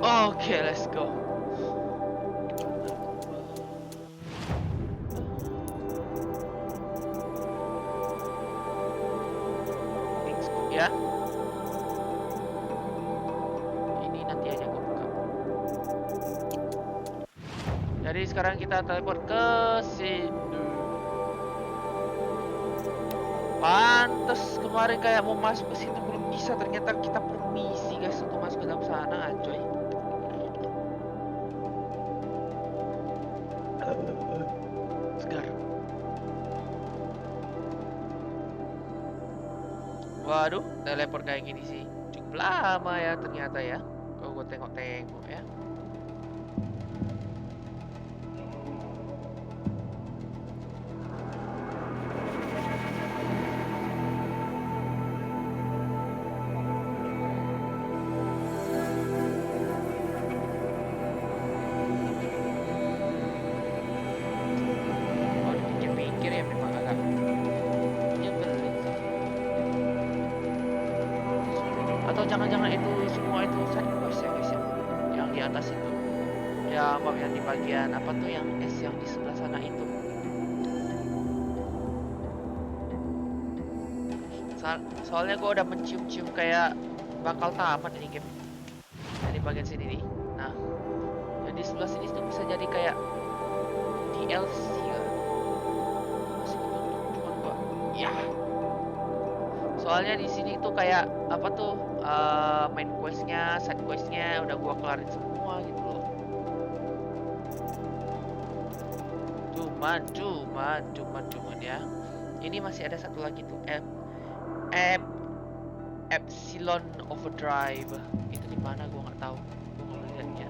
Oke, let's go. Ya. Ini nanti aja gue buka. Jadi sekarang kita teleport ke sini. Pantes kemarin kayak mau masuk ke situ belum bisa, ternyata kita permisi guys untuk masuk ke dalam sana, coy. Segar. Waduh, teleport kayak gini sih cukup lama ya ternyata ya. Kalau gue tengok-tengok ya. Atau jangan-jangan itu semua itu side quest ya guys ya, yang di atas itu ya, maaf, yang di bagian apa tuh yang es yang di sebelah sana itu. Soalnya gue udah mencium-cium kayak bakal tamat ini game dari bagian sini nih. Nah, yang di sebelah sini tuh bisa jadi kayak DLC ya. Masih ketutup cuman gua ya. Soalnya di sini tuh kayak apa tuh, main questnya, side questnya udah gua kelarin semua gitu loh. Cuman ya. Ini masih ada satu lagi tuh, Epsilon Overdrive. Itu di mana gua nggak tahu. Gua nggak lihatnya.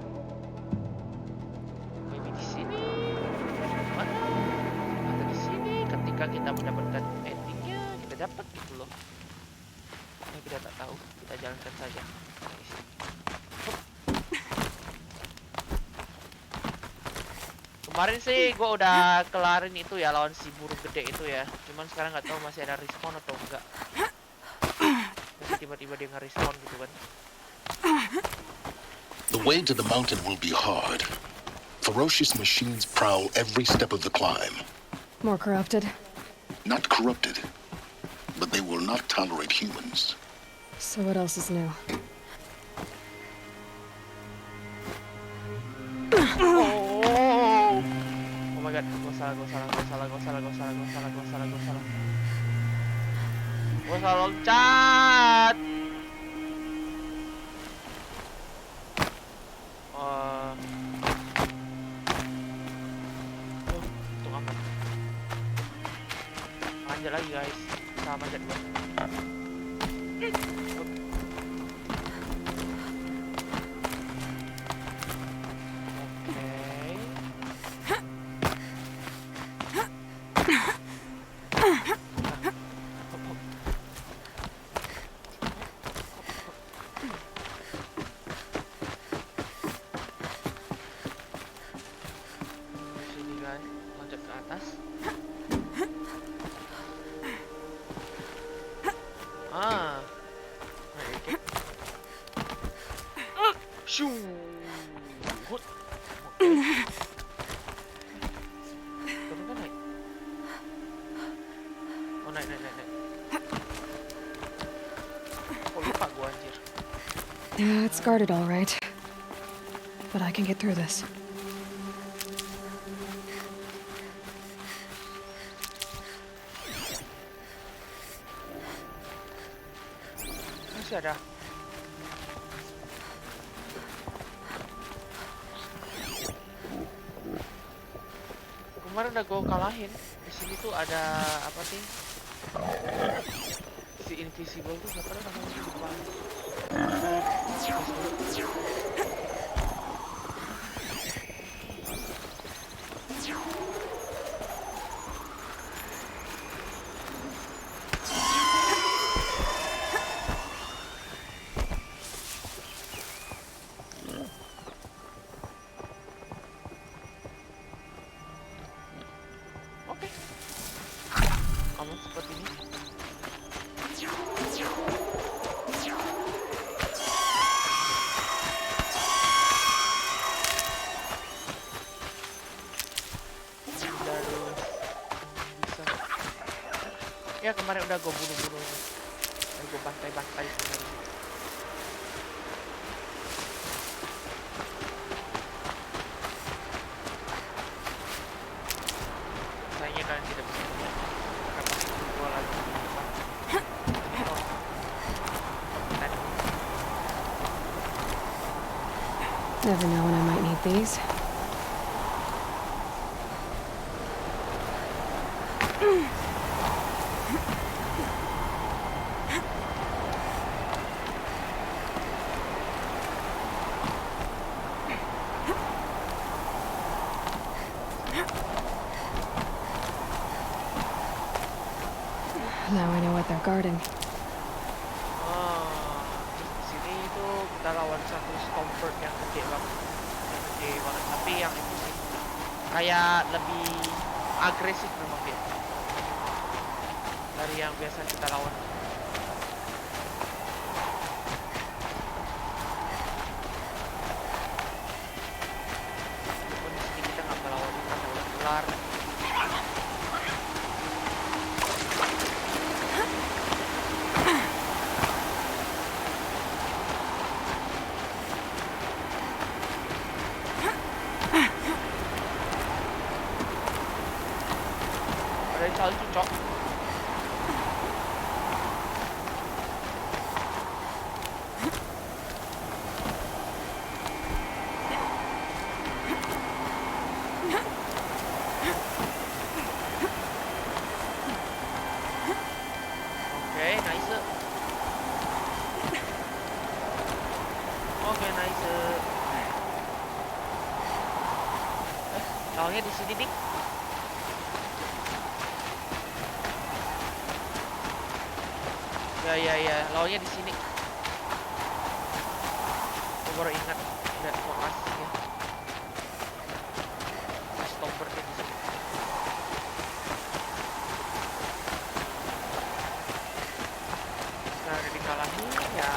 Maybe di sini. Mana? Atau di sini ketika kita mendapatkan endingnya kita dapat gitu loh. Nah, kita tak tahu, kita jalankan saja. Kemarin sih gue udah kelarin itu ya, lawan si burung gede itu ya. Cuman sekarang nggak tahu masih ada respawn atau enggak. Masih tiba-tiba dia nge-respawn gitu kan. The way to the mountain will be hard. Ferocious machines prowl every step of the climb. More corrupted? Not corrupted, but they will not tolerate humans. So what else is new? Oh my god, gue salah loncat. Untung amat. Manjat lagi guys, sama manjat gue. Yeah, it's guarded all right. But I can get through this. Masih ada. Kemarin udah gue kalahin. Di sini tuh ada apa sih? Si invisible tuh nggak tahu namanya di depan. Oke. Kamu seperti ini. dia kemarin udah gue bunuh-bunuh, udah gue bantai-bantai sebenarnya. Sayangnya kalian tidak bisa melihat karena gue lagi di depan. Oh, tadi. Never know when I might need these. Now I know what they're guarding. Di sini itu kita lawan satu Stormbird yang gede banget, tapi yang itu sih kayak lebih agresif memang dia dari yang biasa kita lawan. Walaupun di sini kita nggak melawan karena ular. Ada yang salju, cok. Oke, nice. Oke, nice. Lawannya di sini nih. Ya, lawannya di sini. Gue baru ingat lihat lokasinya. Stormbird-nya di sini. Sekarang udah dikalahin ya.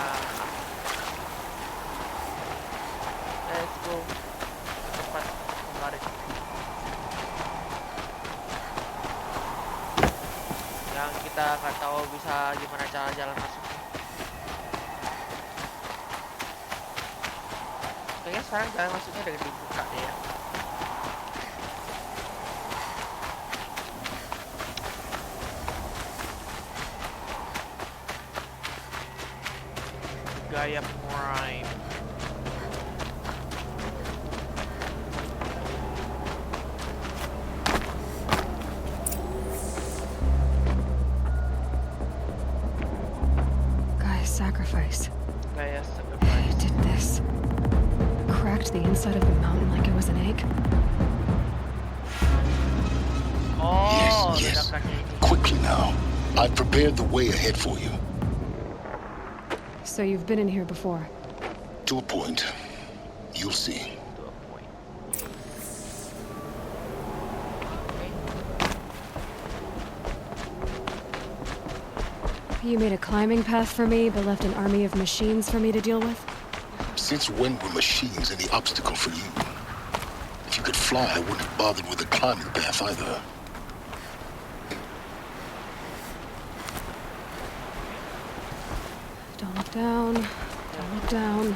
Let's go ke tempat kemarin. Yang kita nggak tahu bisa gimana cara jalan masuknya. Kayaknya sekarang jalan masuknya udah dibuka deh ya. GAIA Prime. Guy's sacrifice. GAIA It Sacrifice. did this. Cracked the inside of the mountain like it was an egg. Oh, Yes, yes. ledakannya ini. Quickly now. I've prepared the way ahead for you. So you've been in here before. To a point. You'll see. To a point. Okay. You made a climbing path for me, but left an army of machines for me to deal with? Since when were machines any obstacle for you? If you could fly, I wouldn't have bothered with the climbing path either. Don't look down. Don't look down.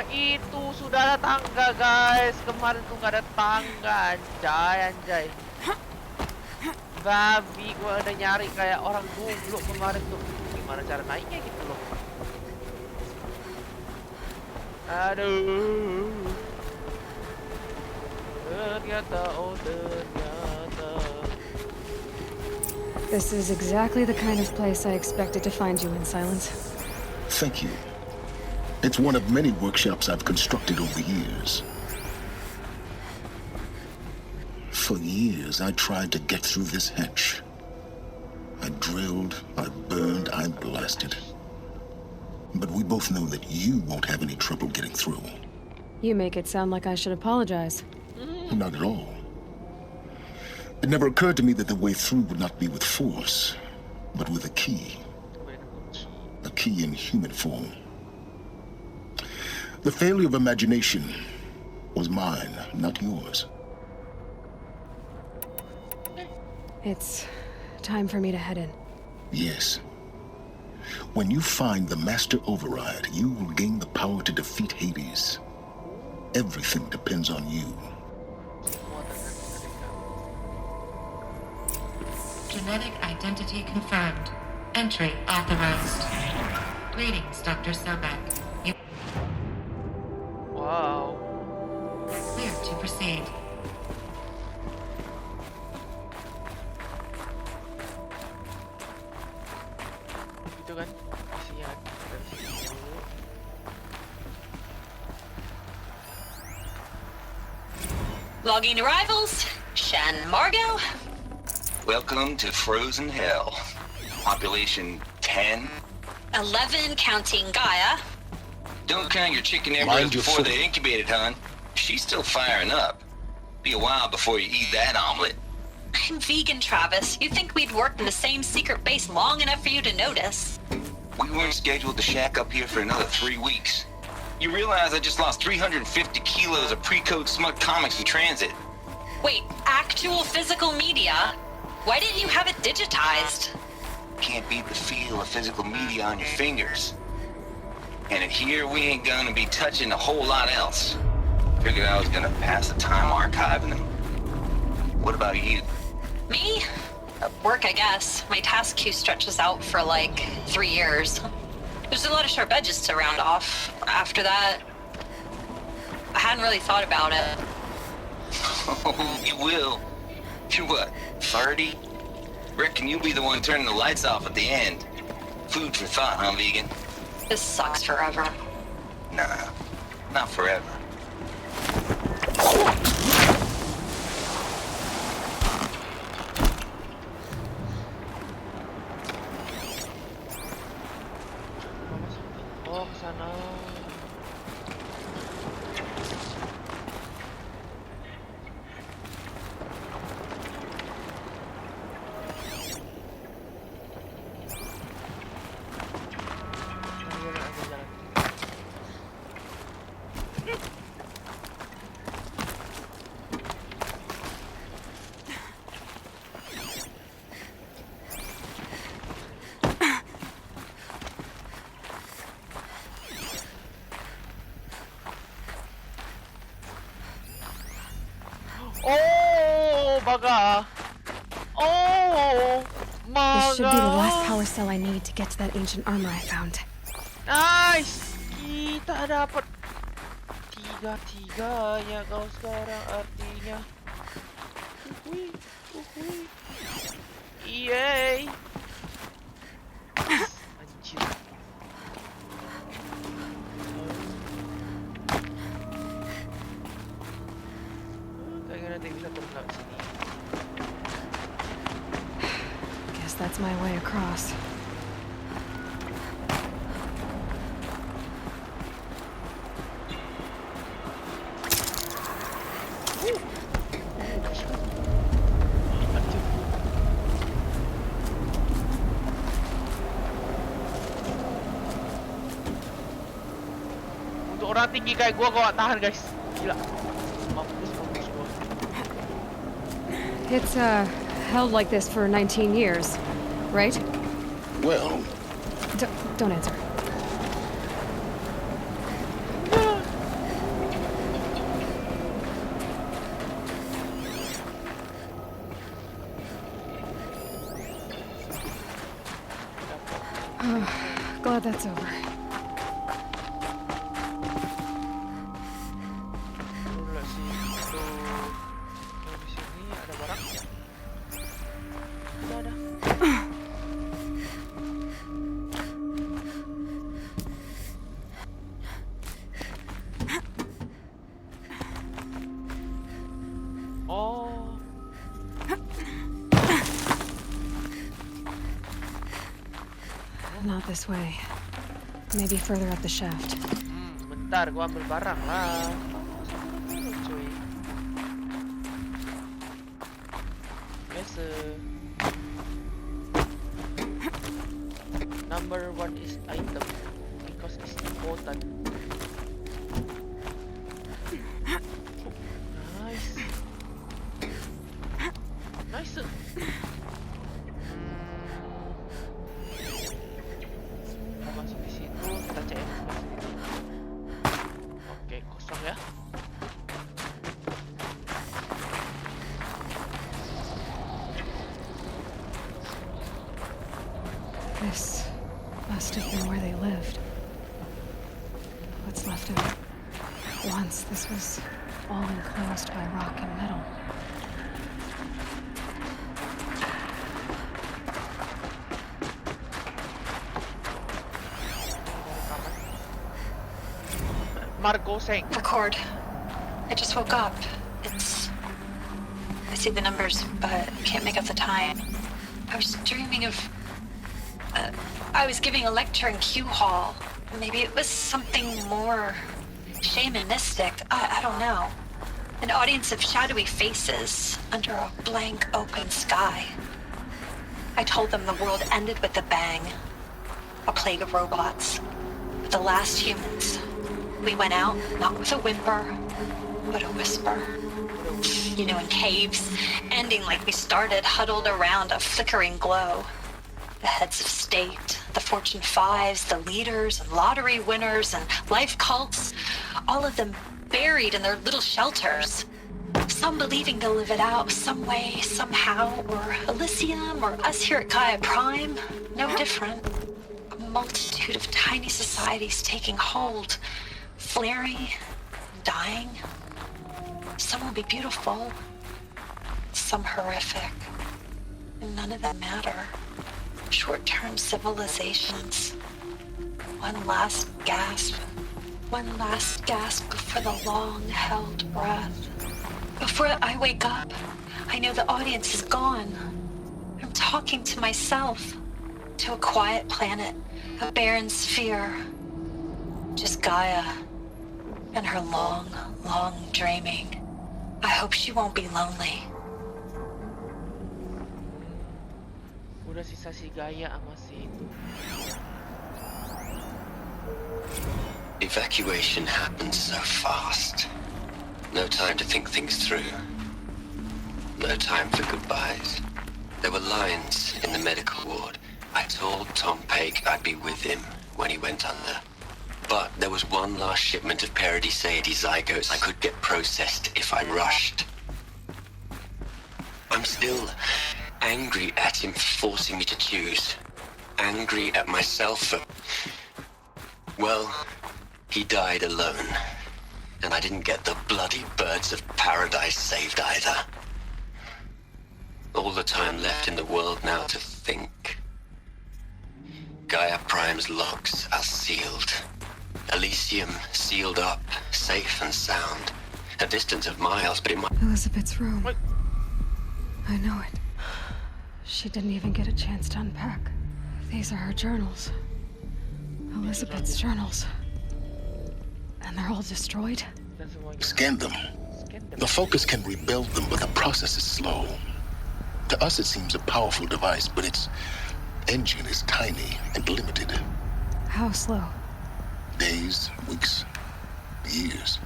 Itu sudah ada tangga, guys. Kemarin tuh nggak ada tangga, anjay. Babi, gua udah nyari kayak orang goblok kemarin tuh. Gimana cara naiknya gitu loh. Aduh. Ternyata. This is exactly the kind of place I expected to find you in, Silence. Thank you. It's one of many workshops I've constructed over the years. For years, I tried to get through this hatch. I drilled, I burned, I blasted. But we both know that you won't have any trouble getting through. You make it sound like I should apologize. Not at all. It never occurred to me that the way through would not be with force, but with a key. A key in human form. The failure of imagination was mine, not yours. It's time for me to head in. Yes. When you find the master override, you will gain the power to defeat Hades. Everything depends on you. Semua tergantung dari kamu. Genetic identity confirmed. Entry authorized. Greetings, Dr. Sobek. You Wow. clear to proceed. Gitu kan isinya dari sini dulu. Logging arrivals. Shan Margot. Welcome to Frozen Hell. Population 10. 11 counting GAIA. Don't count your chicken Mind embryos your before foot. they incubated, hon. She's still firing up. Be a while before you eat that omelet. I'm vegan, Travis. You think we'd worked in the same secret base long enough for you to notice? We weren't scheduled to shack up here for another 3 weeks. You realize I just lost 350 kilos of pre-code smut comics in transit. Wait, actual physical media? Why didn't you have it digitized? Can't beat the feel of physical media on your fingers. And in here, we ain't gonna be touching a whole lot else. Figured I was gonna pass the time archiving them. What about you? Me? Work, I guess. My task queue stretches out for like 3 years. There's a lot of sharp edges to round off. After that, I hadn't really thought about it. Oh, you will. You're what, 30? Reckon you'll be the one turning the lights off at the end. Food for thought, huh, vegan? This sucks forever. Nah, not forever. Oh, ke sana. Jalan. Oh, baga. Oh, This should be the last maga. power cell I need to get to that ancient armor I found. Nice. Kita dapat tiga-tiganya kau sekarang artinya. Uhui, uhui. Yeay. Anjir. Kayaknya nanti bisa turun ke sini. Guess that's my way across. Anjir. Untuk orang tinggi kayak gua gak tahan guys. Gila. Mampus gua. It's, held like this for 19 years, right? Well, Don't answer. Glad that's over. Dulu sih itu di sini ada barang. Ada. Oh. Not this way. Maybe further up the shaft. Bentar, gua ambil barang lah. Cuy. Biasa. Number 1 is item because it's important. This must have been where they lived. What's left of it. Once this was all enclosed by rock and metal. Marco saying, Record. I just woke up. I see the numbers, but can't make out the time. I was dreaming of... I was giving a lecture in Q Hall. Maybe it was something more shamanistic. I don't know. An audience of shadowy faces under a blank open sky. I told them the world ended with a bang. A plague of robots. The last humans. We went out, not with a whimper, but a whisper. You know, in caves, ending like we started, huddled around a flickering glow. The heads of state, the Fortune 5s, the leaders and lottery winners and life cults, all of them buried in their little shelters. Some believing they'll live it out some way, somehow, or Elysium, or us here at Gaia Prime, no different. A multitude of tiny societies taking hold, flaring, dying. Some will be beautiful, some horrific, and none of them matter. Short-term civilizations. One last gasp before the long-held breath. Before I wake up, I know the audience is gone. I'm talking to myself, to a quiet planet, a barren sphere. Just Gaia and her long, long dreaming. I hope she won't be lonely. udah sisa si Gaia sama si itu. Evacuation happened so fast. No time to think things through. No time for goodbyes. There were lines in the medical ward. I told Tom Pake I'd be with him when he went under. But there was one last shipment of Paradiseidae zygotes I could get processed if I rushed. I'm still angry at him for forcing me to choose. Angry at myself for... Well, he died alone. And I didn't get the bloody birds of paradise saved either. All the time left in the world now to think. Gaia Prime's logs are sealed. Elysium sealed up, safe and sound. A distance of miles, but it might... Elizabeth's room. What? I know it. She didn't even get a chance to unpack. These are her journals. Elizabeth's journals. And they're all destroyed? Dan semuanya. Scan them. Scan them. The Focus can rebuild them, but the process is slow. To us, it seems a powerful device, but its engine is tiny and limited. How slow? Days, weeks, years.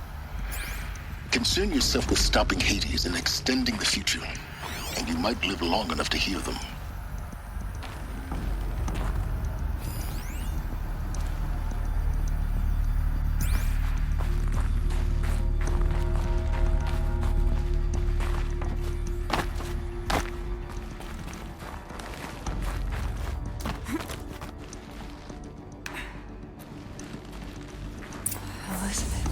Concern yourself with stopping Hades and extending the future, and you might live long enough to hear them. Elizabeth.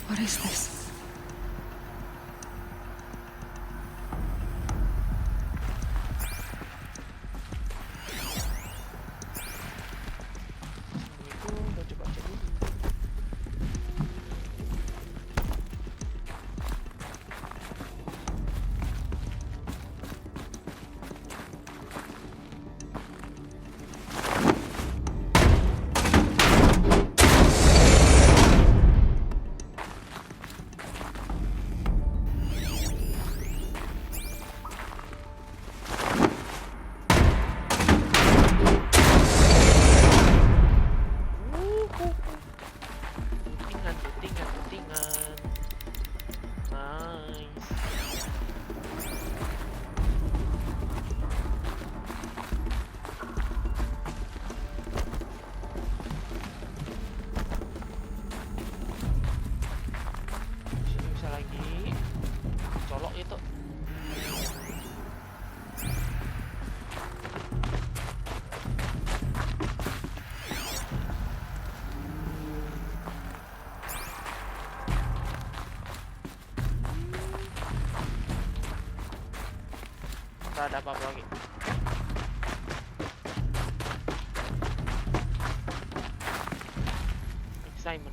What is this? Gak ada apa-apa lagi. Simon.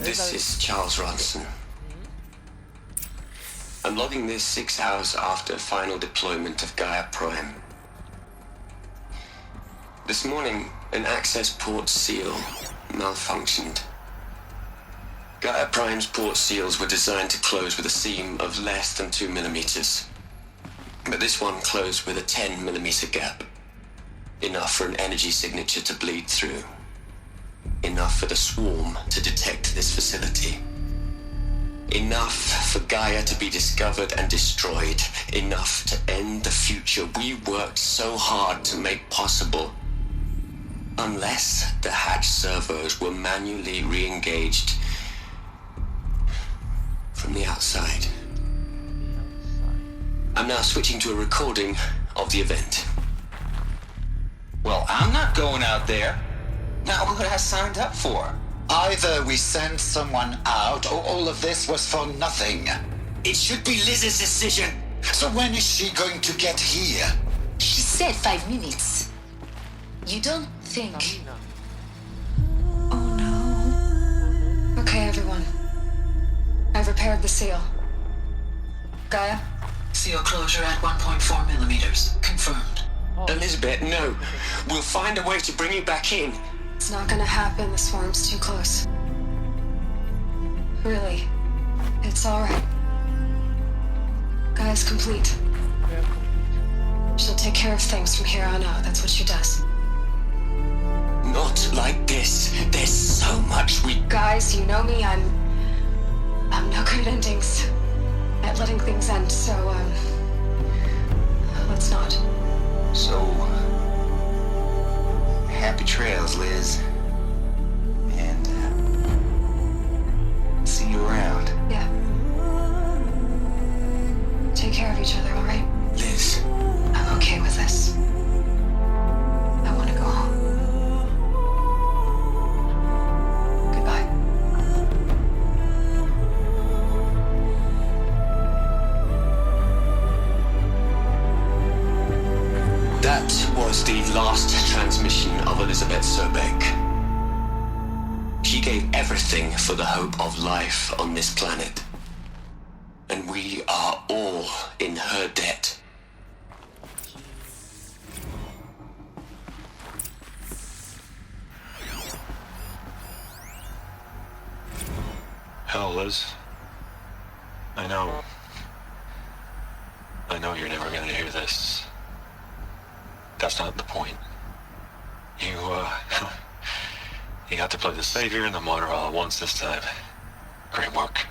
This is Charles Ronson. I'm logging this 6 hours after final deployment of GAIA Prime. This morning, an access port seal malfunctioned. GAIA Prime's port seals were designed to close with a seam of less than 2 millimeters. But this one closed with a 10 millimeter gap. Enough for an energy signature to bleed through. Enough for the swarm to detect this facility. Enough for GAIA to be discovered and destroyed. Enough to end the future we worked so hard to make possible. Unless the hatch servos were manually re-engaged from the outside. I'm now switching to a recording of the event. Well, I'm not going out there. Not what I signed up for. Either we send someone out, or all of this was for nothing. It should be Liz's decision. So when is she going to get here? She said 5 minutes. You don't think... Tamina. Oh no. Okay, everyone. I've repaired the seal. Gaia? Seal closure at 1.4 millimeters. Confirmed. Oh, Elizabeth, no. We'll find a way to bring you back in. It's not gonna happen. The swarm's too close. Really. It's alright. Gaia's complete. She'll take care of things from here on out. That's what she does. Not like this. There's so much we... Guys, you know me. I'm no good at endings. At letting things end, so, let's not. So, happy trails, Liz. And, see you around. Yeah. Take care of each other, alright? Liz. I'm okay with this. I want to go home. Goodbye. That was the last transmission of Elizabeth Sobek. She gave everything for the hope of life on this planet. And we are all in her debt. Hell, Liz. I know you're never gonna hear this. That's not the point. You got to play the savior and the martyr all at once this time. Great work.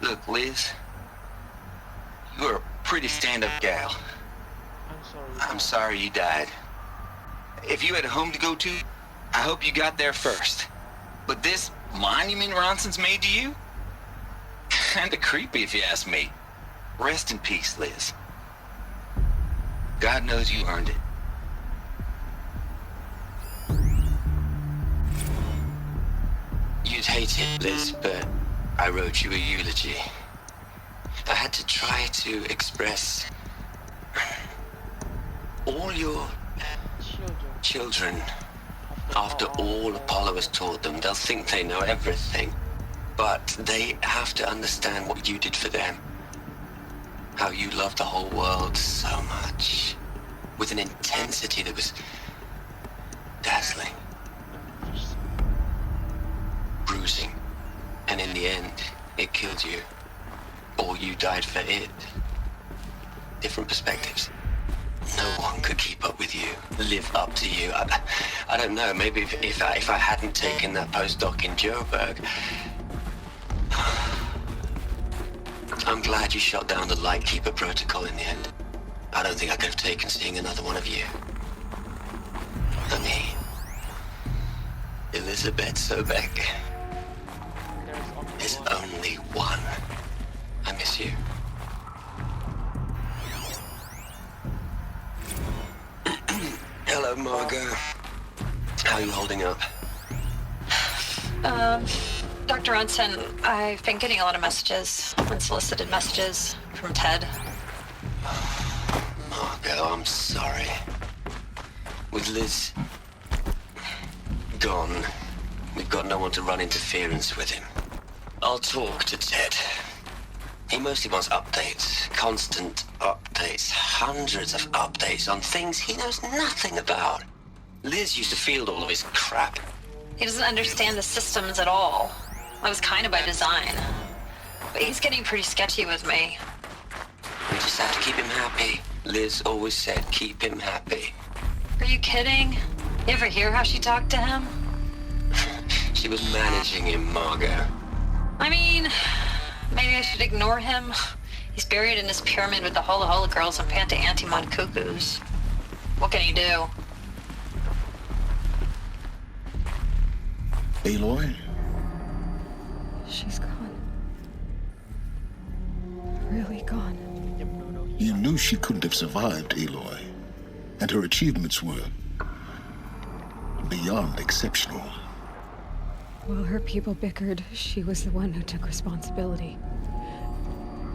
Look, Liz. You're a pretty stand-up gal. I'm sorry. I'm sorry you died. If you had a home to go to, I hope you got there first. But this monument Ronson's made to you? Kinda creepy if you ask me. Rest in peace, Liz. God knows you earned it. You'd hate it, Liz, but I wrote you a eulogy. I had to try to express all your children. After all Apollo has taught them, they'll think they know everything. But they have to understand what you did for them. How you loved the whole world so much. With an intensity that was dazzling. Bruising. And in the end, it killed you. Or you died for it. Different perspectives. No one could keep up with you, live up to you. I don't know, maybe if I hadn't taken that postdoc in Joburg. I'm glad you shot down the Lightkeeper protocol in the end. I don't think I could have taken seeing another one of you. I mean, Elizabeth Sobek. There's only one. I miss you. Hello, Margot. How are you holding up? Dr. Runson, I've been getting a lot of messages, unsolicited messages from Ted. Margot, I'm sorry. With Liz gone, we've got no one to run interference with him. I'll talk to Ted. He mostly wants updates, constant updates, hundreds of updates on things he knows nothing about. Liz used to field all of his crap. He doesn't understand the systems at all. That was kind of by design. But he's getting pretty sketchy with me. We just have to keep him happy. Liz always said keep him happy. Are you kidding? You ever hear how she talked to him? She was managing him, Margot. I mean, maybe I should ignore him. He's buried in his pyramid with the Hola Hola girls and Panta Antimon cuckoos. What can he do? Aloy? She's gone. Really gone. You knew she couldn't have survived, Aloy. And her achievements were beyond exceptional. While her people bickered, she was the one who took responsibility.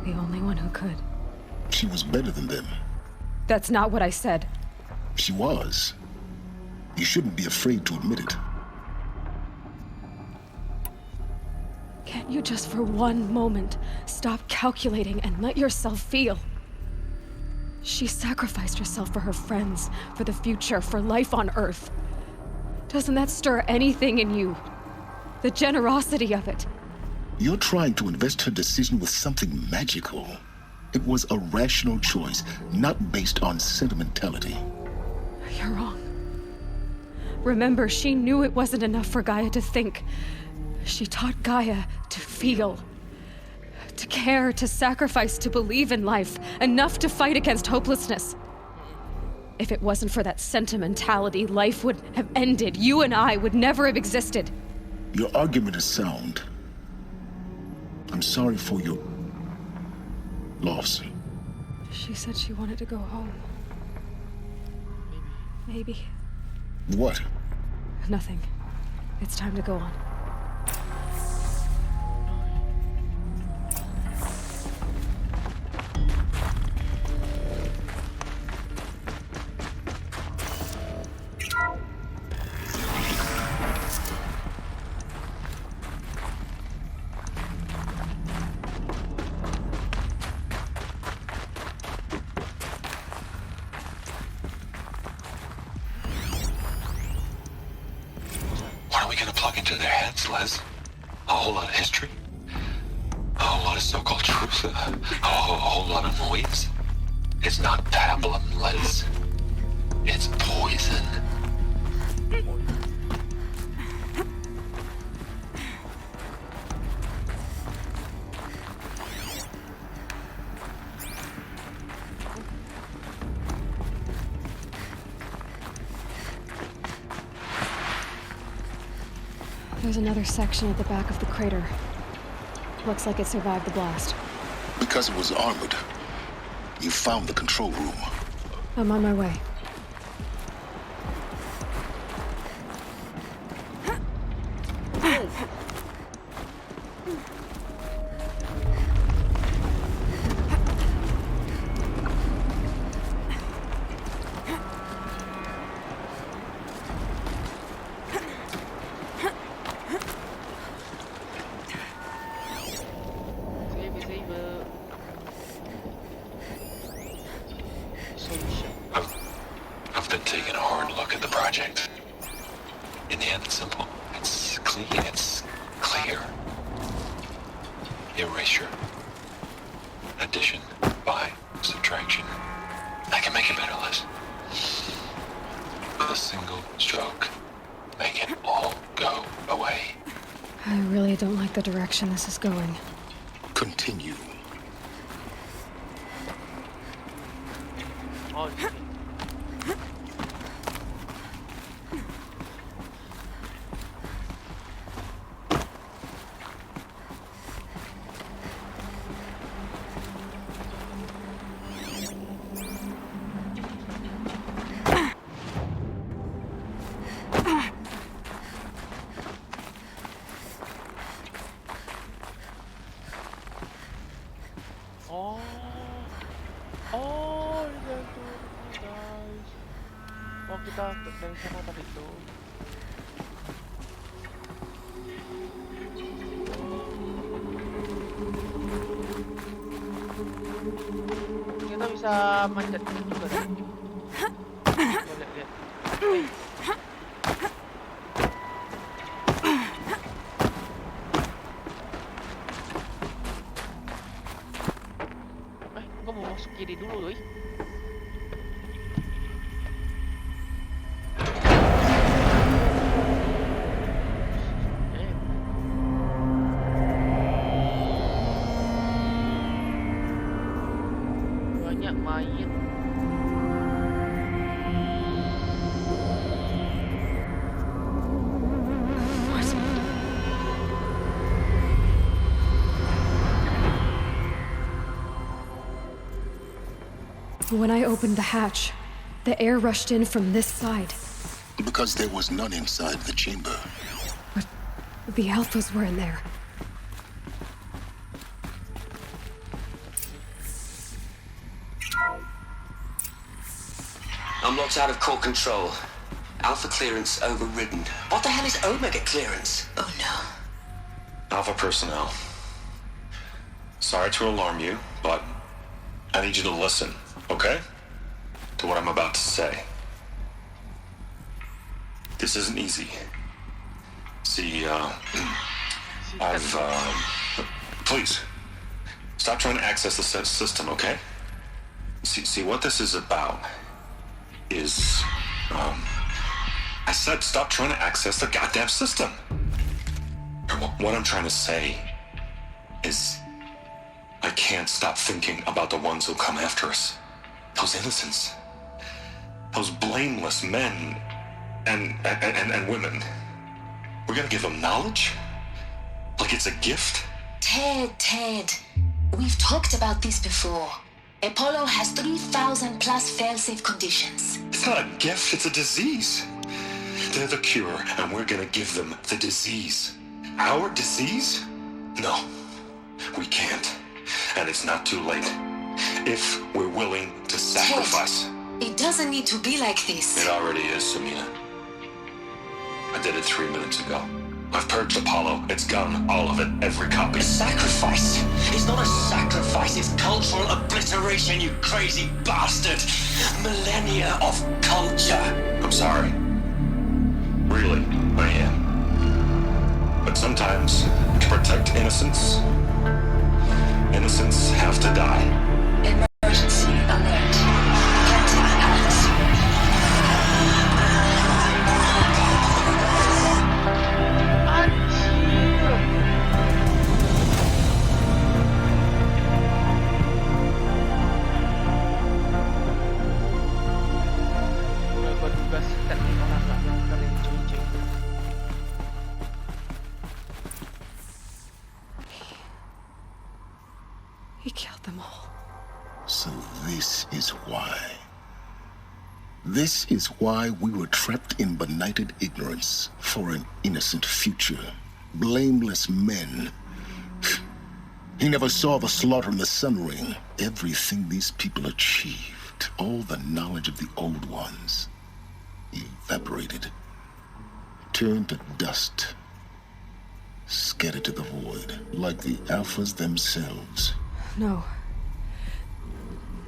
The only one who could. She was better than them. That's not what I said. She was. You shouldn't be afraid to admit it. Can't you just for one moment stop calculating and let yourself feel? She sacrificed herself for her friends, for the future, for life on Earth. Doesn't that stir anything in you? The generosity of it. You're trying to invest her decision with something magical. It was a rational choice, not based on sentimentality. You're wrong. Remember, she knew it wasn't enough for Gaia to think. She taught Gaia to feel. To care, to sacrifice, to believe in life. Enough to fight against hopelessness. If it wasn't for that sentimentality, life would have ended. You and I would never have existed. Your argument is sound. I'm sorry for your loss. She said she wanted to go home. Maybe. What? Nothing. It's time to go on. What are we gonna plug into their heads, Les? A whole lot of history? A whole lot of so-called truth? A whole lot of noise? It's not pablum, Les. It's poison. There's another section at the back of the crater. Looks like it survived the blast. Because it was armored. You found the control room. I'm on my way. I've been taking a hard look at the project. In the end, it's simple. It's clean. It's clear. Erasure. Addition. By. Subtraction. I can make it better, Liz. With a single stroke. Make it all go away. I really don't like the direction this is going. Continue. Oh, dari sana tadi tuh. Kita bisa manjat juga tadi. Coba lihat-lihat. Gua mau masuk kiri dulu, doi. Banyak mayat. When I opened the hatch, the air rushed in from this side. Because there was none inside the chamber. But the alphas were in there. I'm locked out of core control. Alpha clearance overridden. What the hell is Omega clearance? Oh no. Alpha personnel. Sorry to alarm you, but I need you to listen, okay? To what I'm about to say. This isn't easy. See, Please, stop trying to access the system, okay? See, what this is about is, I said stop trying to access the goddamn system. What I'm trying to say is, I can't stop thinking about the ones who come after us. Those innocents. Those blameless men and women. We're gonna give them knowledge? Like it's a gift? Ted. We've talked about this before. Apollo has 3,000 plus fail-safe conditions. It's not a gift, it's a disease. They're the cure, and we're gonna give them the disease. Our disease? No, we can't. And it's not too late. If we're willing to sacrifice. Ted, it doesn't need to be like this. It already is, Samina. I did it 3 minutes ago. I've purged Apollo. It's gone. All of it. Every copy. A sacrifice? It's not a sacrifice, it's cultural obliteration, you crazy bastard! Millennia of culture! I'm sorry. Really, I am. But sometimes, to protect innocence, innocents have to die. Emergency alert. Contact Alice. He killed them all. So this is why. This is why we were trapped in benighted ignorance for an innocent future. Blameless men. He never saw the slaughter in the Sun Ring. Everything these people achieved, all the knowledge of the old ones, evaporated, turned to dust, scattered to the void, like the Alphas themselves. No.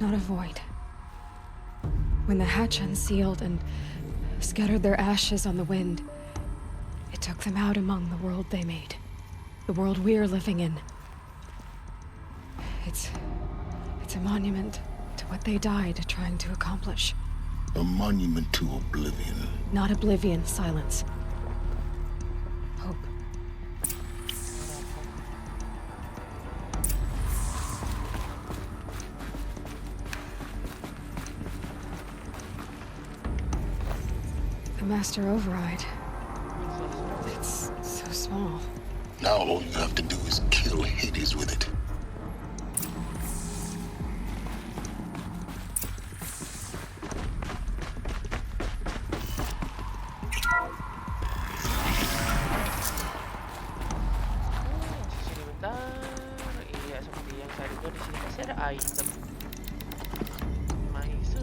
Not a void. When the hatch unsealed and scattered their ashes on the wind, it took them out among the world they made. The world we're living in. It's a monument to what they died trying to accomplish. A monument to oblivion. Not oblivion, silence. Hope. The master override. It's so small. Now all you have to do is kill Hades with it. Iya, seperti yang saya duga di sini pasti ada item. Nice.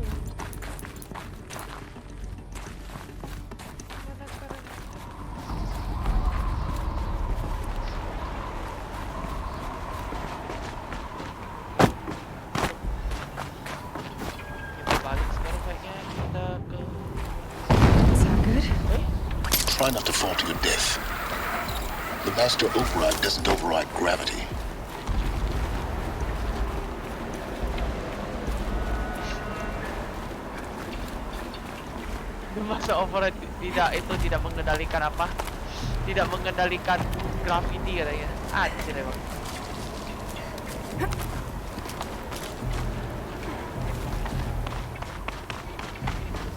try not to fall to your death. The master override doesn't override gravity. Masa override tidak mengendalikan apa? Tidak mengendalikan gravity katanya. Anjir emang.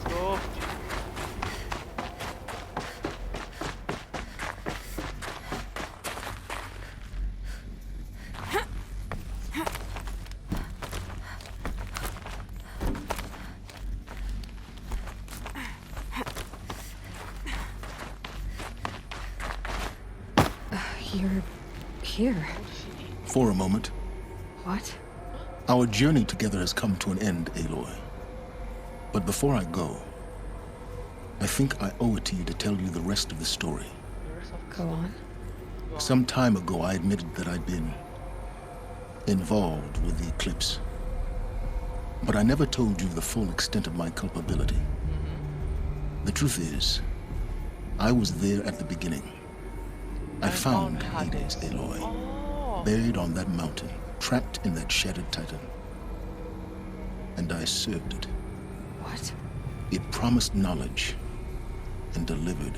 So, You're here. For a moment, What? our journey together has come to an end, Aloy. But before I go, I think I owe it to you to tell you the rest of the story. Go on. Some time ago, I admitted that I'd been involved with the eclipse. But I never told you the full extent of my culpability. The truth is, I was there at the beginning. I found Hades, Aloy, buried on that mountain, trapped in that shattered titan. And I served it. What? It promised knowledge and delivered.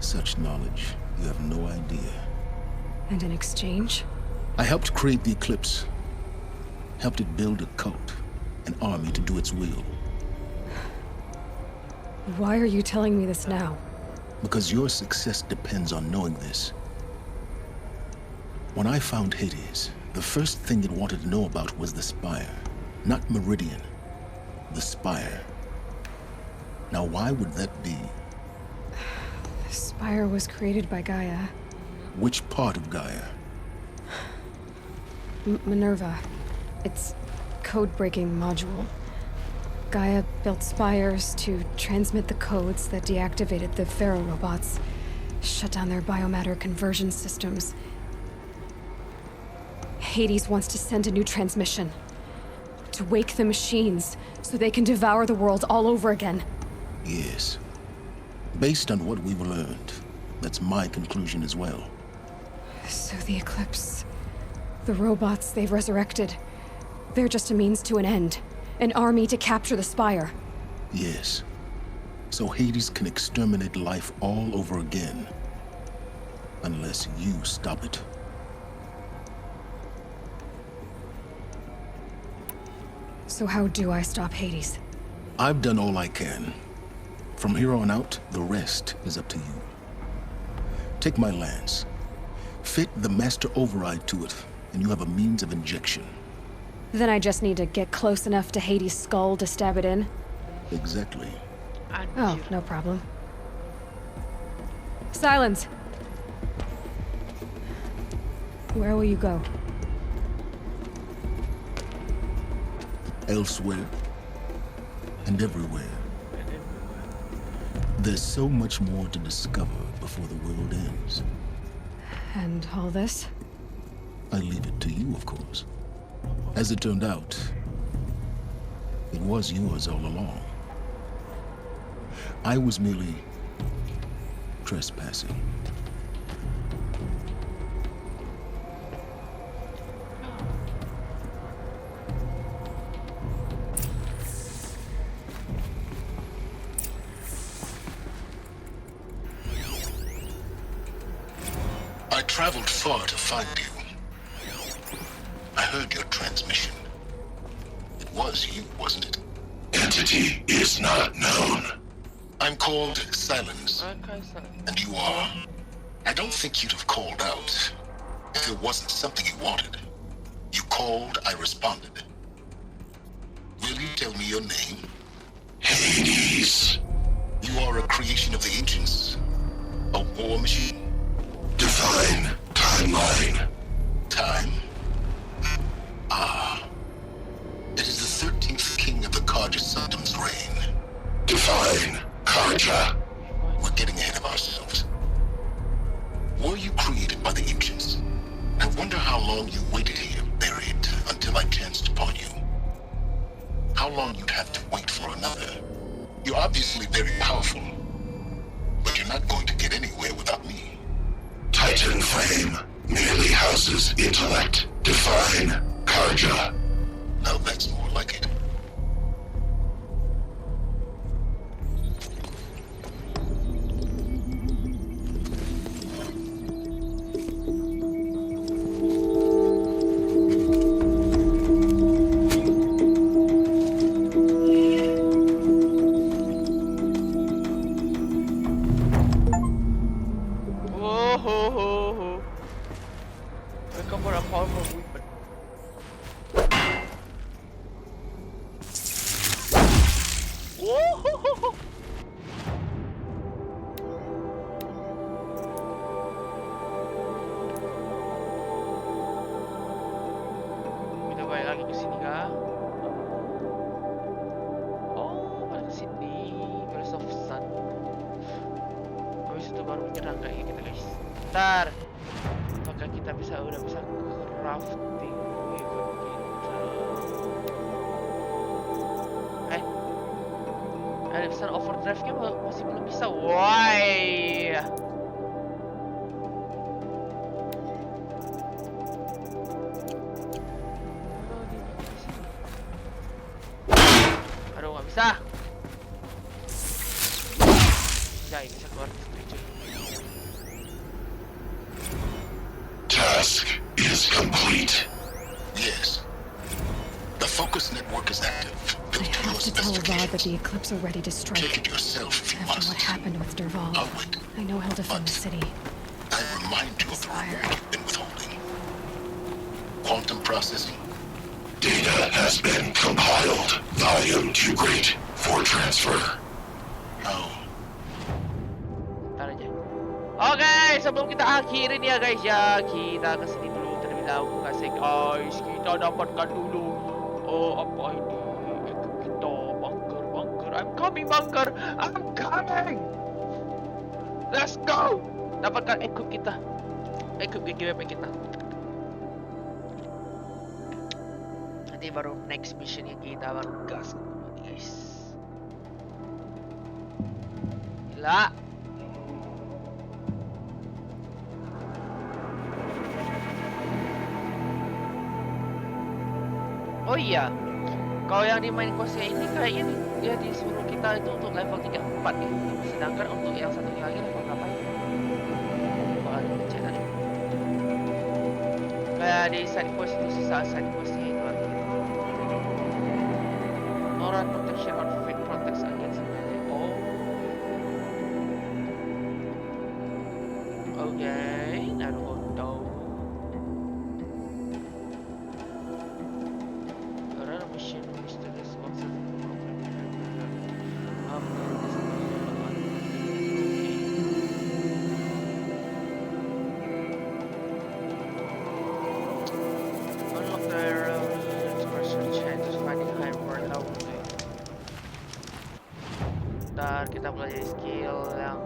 Such knowledge, you have no idea. And in exchange? I helped create the eclipse, helped it build a cult, an army to do its will. Why are you telling me this now? Because your success depends on knowing this. When I found Hades, the first thing it wanted to know about was the Spire. Not Meridian, the Spire. Now why would that be? The Spire was created by Gaia. Which part of Gaia? Minerva. Its code-breaking module. Gaia built spires to transmit the codes that deactivated the Pharaoh robots, shut down their biomatter conversion systems. Hades wants to send a new transmission. To wake the machines, so they can devour the world all over again. Yes. Based on what we've learned, that's my conclusion as well. So the Eclipse... the robots they've resurrected... they're just a means to an end. An army to capture the Spire. Yes. So Hades can exterminate life all over again. Unless you stop it. So how do I stop Hades? I've done all I can. From here on out, the rest is up to you. Take my lance. Fit the master override to it, and you have a means of injection. Then I just need to get close enough to Hades' skull to stab it in? Exactly. Oh, no problem. Silence! Where will you go? Elsewhere. And everywhere. There's so much more to discover before the world ends. And all this? I leave it to you, of course. As it turned out, it was yours all along. I was merely trespassing. I traveled far to find you. I heard your transmission. It was you, wasn't it? Entity is not known. I'm called Silence. And you are. I don't think you'd have called out if it wasn't something you wanted. You called, I responded. Will you tell me your name? Hades. You are a creation of the ancients. A war machine. Define timeline. Time? Ah. It is the 13th king of the Karja Sanctum's reign. Define Karja. We're getting ahead of ourselves. Were you created by the ancients? I wonder how long you waited here, buried, until I chanced upon you. How long you'd have to wait for another. You're obviously very powerful. not going to get anywhere without me. Titan flame merely houses intellect. Define Karja. Now that's more like it. Welcome for a powerful weapon. Woohoo! Kita balik lagi ke sini kah? Oh, balik ke sini. Burst of sun. Habis itu baru menyerang kayak kita guys. Ntar, apakah kita udah bisa crafting weapon kita? Ada pesan overdrive-nya masih belum bisa. Why? Aduh, nggak bisa. Bisa, bisa keluar dari situ. Task is complete. Yes. The focus network is active. I have to tell Avad that the Eclipse are ready to Take strike. it yourself if you After must. what happened with Derval, I'll wait. I know he'll defend the city. I remind you of the reward you've been withholding. Quantum processing. Data has been compiled. Volume too great for transfer. How? Ntar aja. Oke, sebelum kita akhirin ya guys ya, kita kesini dulu terlebih dahulu kasih guys. Kita dapatkan dulu. Oh, apa ini? Equip kita bunker. I'm coming bunker. I'm coming. Let's go. Dapatkan equip kita. Equip GGWP kita. Nanti baru next mission yang kita baru gas guys. Gila. Oh iya, kalau yang di main questnya ini kayaknya dia disuruh kita itu untuk level 34 ya. Sedangkan untuk yang satunya lagi level berapa ya? Bakal dicek tadi. Kayak di side quest itu sisa side questnya itu ada. Nora protection outfit protects against melee. Oh. Oke, naruhodo. Machine mysterious boxes unlock the expression changes finding hyper lonely. Ntar kita pelajari skill yang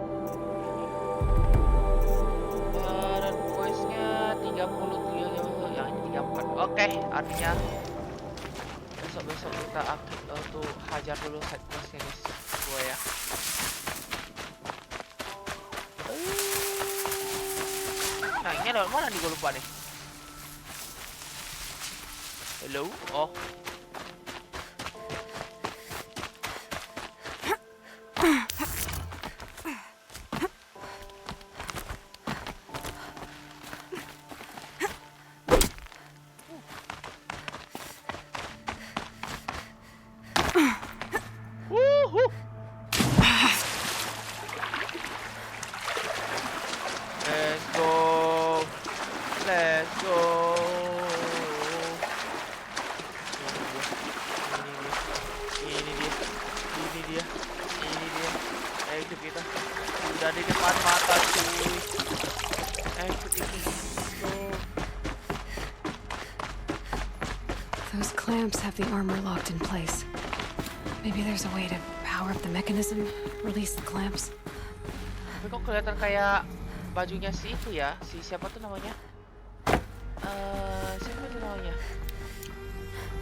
dan questnya 30 yang ini 34. Oke, artinya besok kita untuk hajar dulu side questnya guys, gua ya. Nah ini lewat mana nih, gua lupa nih. Hello, oh. Let's go. Ini dia. Exit kita. Sudah di depan mata cuy. Exit ini. Those clamps have the armor locked in place. Maybe there's a way to power up the mechanism, release the clamps. Tapi kok kelihatan kayak bajunya si itu ya? Si siapa tuh namanya? Siapa tuh namanya?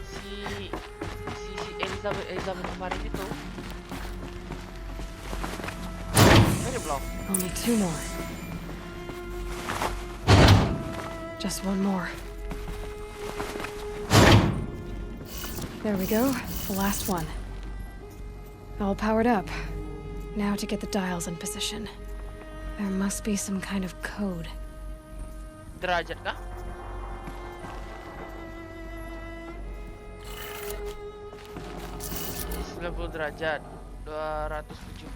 Si Elizabeth kemarin itu. Ini belum. kau. Only 2 more. Just 1 more. There we go. The last one. All powered up. Now to get the dials in position. There must be some kind of code. Derajat kah? Level derajat 270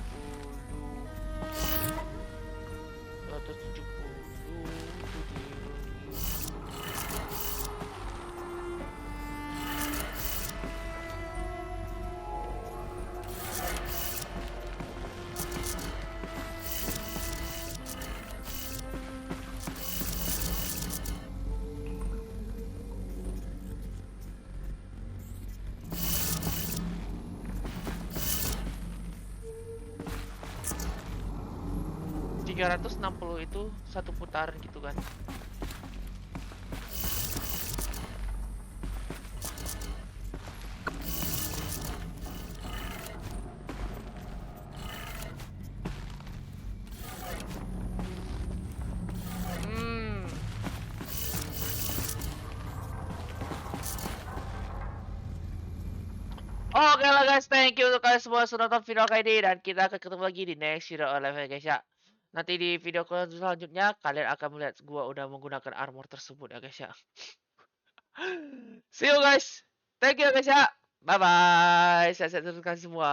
360 itu satu putaran gitu kan. Oke lah guys, thank you untuk kalian semua sudah nonton video kali ini, dan kita akan ketemu lagi di next video live ya guys ya. Nanti di video selanjutnya kalian akan melihat gua udah menggunakan armor tersebut ya guys ya. See you guys. Thank you guys ya. Bye bye. Sehat-sehat terus kalian semua.